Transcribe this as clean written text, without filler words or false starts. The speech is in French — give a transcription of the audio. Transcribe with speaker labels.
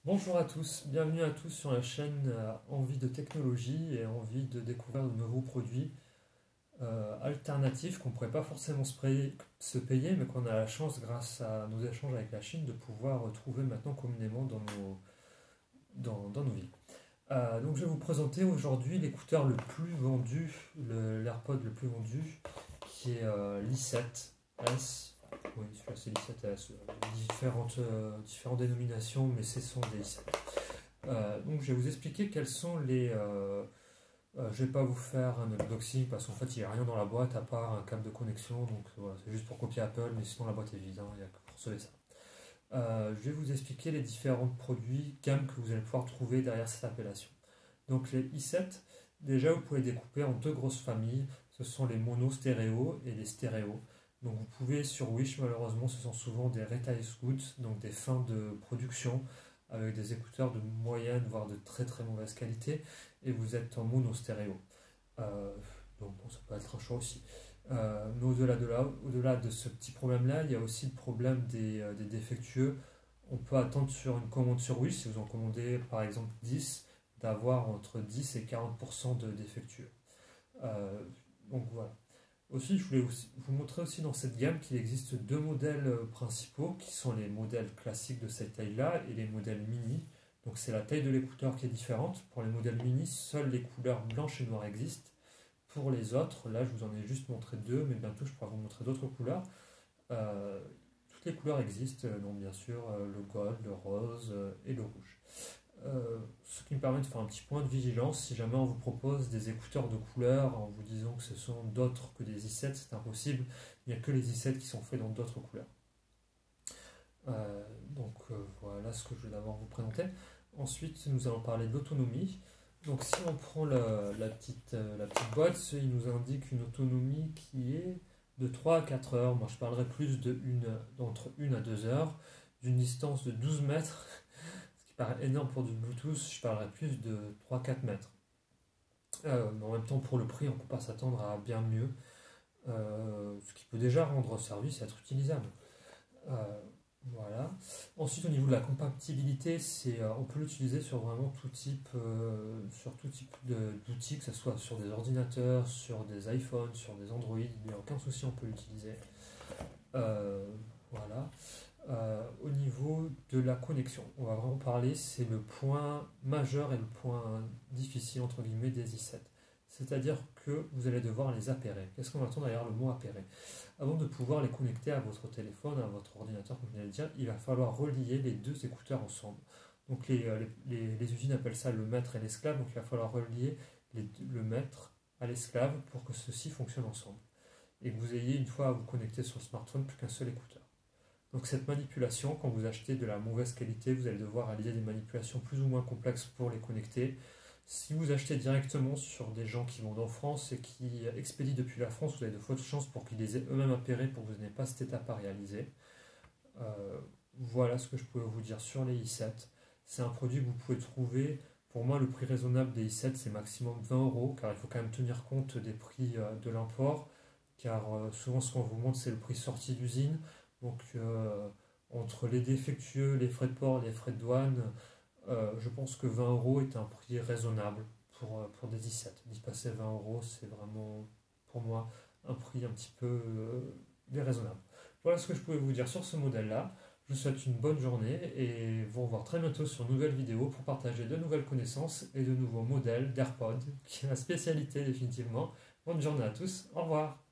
Speaker 1: Bonjour à tous, bienvenue à tous sur la chaîne Envie de technologie et envie de découvrir de nouveaux produits alternatifs qu'on ne pourrait pas forcément se payer, mais qu'on a la chance, grâce à nos échanges avec la Chine, de pouvoir trouver maintenant communément dans nos villes. Donc je vais vous présenter aujourd'hui l'écouteur le plus vendu, l'AirPod le plus vendu, qui est l'i7S. Oui, celui-là c'est l'i7S, différentes dénominations, mais ce sont des i7. Donc je vais vous expliquer quels sont je vais pas vous faire un unboxing parce qu'en fait il n'y a rien dans la boîte à part un câble de connexion, donc voilà, c'est juste pour copier Apple, mais sinon la boîte est vide, hein, il n'y a que pour sauver ça. Je vais vous expliquer les différents produits gammes que vous allez pouvoir trouver derrière cette appellation. Donc les i7, déjà vous pouvez les découper en deux grosses familles, ce sont les mono stéréo et les stéréo. Donc vous pouvez sur Wish, malheureusement ce sont souvent des retail goods, donc des fins de production avec des écouteurs de moyenne voire de très très mauvaise qualité, et vous êtes en mono stéréo. Euh, donc bon, ça peut être un choix aussi. Mais au-delà de ce petit problème-là, il y a aussi le problème des défectueux. On peut attendre sur une commande sur Wish, si vous en commandez par exemple 10, d'avoir entre 10 et 40% de défectueux. Donc voilà. Aussi, je voulais vous montrer aussi dans cette gamme qu'il existe deux modèles principaux, qui sont les modèles classiques de cette taille-là et les modèles mini. Donc c'est la taille de l'écouteur qui est différente. Pour les modèles mini, seules les couleurs blanches et noires existent. Pour les autres, là je vous en ai juste montré deux, mais bientôt je pourrai vous montrer d'autres couleurs. Euh, Toutes les couleurs existent, donc bien sûr le gold, le rose et le rouge. Ce qui me permet de faire un petit point de vigilance. Si jamais on vous propose des écouteurs de couleur en vous disant que ce sont d'autres que des i7, c'est impossible. Il n'y a que les i7 qui sont faits dans d'autres couleurs. Voilà ce que je vais d'abord vous présenter. Ensuite, nous allons parler de l'autonomie. Donc si on prend la petite boîte, il nous indique une autonomie qui est de 3 à 4 heures. Moi je parlerai plus d'entre 1 à 2 heures, d'une distance de 12 mètres, ce qui paraît énorme pour du Bluetooth. Je parlerai plus de 3-4 mètres. Mais en même temps, pour le prix, on ne peut pas s'attendre à bien mieux, ce qui peut déjà rendre service et être utilisable. Euh, voilà. Ensuite, au niveau de la compatibilité, on peut l'utiliser sur vraiment sur tout type d'outils, que ce soit sur des ordinateurs, sur des iPhones, sur des Android. Il n'y a aucun souci, on peut l'utiliser. Voilà. Au niveau de la connexion, on va vraiment parler, c'est le point majeur et le point difficile entre guillemets des i7. C'est-à-dire que vous allez devoir les appairer. Qu'est-ce qu'on attend derrière le mot appairer? Avant de pouvoir les connecter à votre téléphone, à votre ordinateur, comme je viens de le dire, il va falloir relier les deux écouteurs ensemble. Donc les usines appellent ça le maître et l'esclave, donc il va falloir relier le maître à l'esclave pour que ceux-ci fonctionnent ensemble. Et que vous ayez, une fois à vous connecter sur le smartphone, plus qu'un seul écouteur. Donc cette manipulation, quand vous achetez de la mauvaise qualité, vous allez devoir réaliser des manipulations plus ou moins complexes pour les connecter. Si vous achetez directement sur des gens qui vendent en France et qui expédient depuis la France, vous avez de fortes chances pour qu'ils les aient eux-mêmes appairés pour que vous n'ayez pas cette étape à réaliser. Voilà ce que je peux vous dire sur les i7. C'est un produit que vous pouvez trouver. Pour moi, le prix raisonnable des i7, c'est maximum 20 euros, car il faut quand même tenir compte des prix de l'import, car souvent ce qu'on vous montre, c'est le prix sorti d'usine. Donc, entre les défectueux, les frais de port, les frais de douane, je pense que 20 euros est un prix raisonnable pour des i7. D'y passer 20 euros, c'est vraiment, pour moi, un prix un petit peu déraisonnable. Voilà ce que je pouvais vous dire sur ce modèle-là. Je vous souhaite une bonne journée et vous revoir très bientôt sur une nouvelle vidéo pour partager de nouvelles connaissances et de nouveaux modèles d'AirPods, qui est ma spécialité définitivement. Bonne journée à tous, au revoir.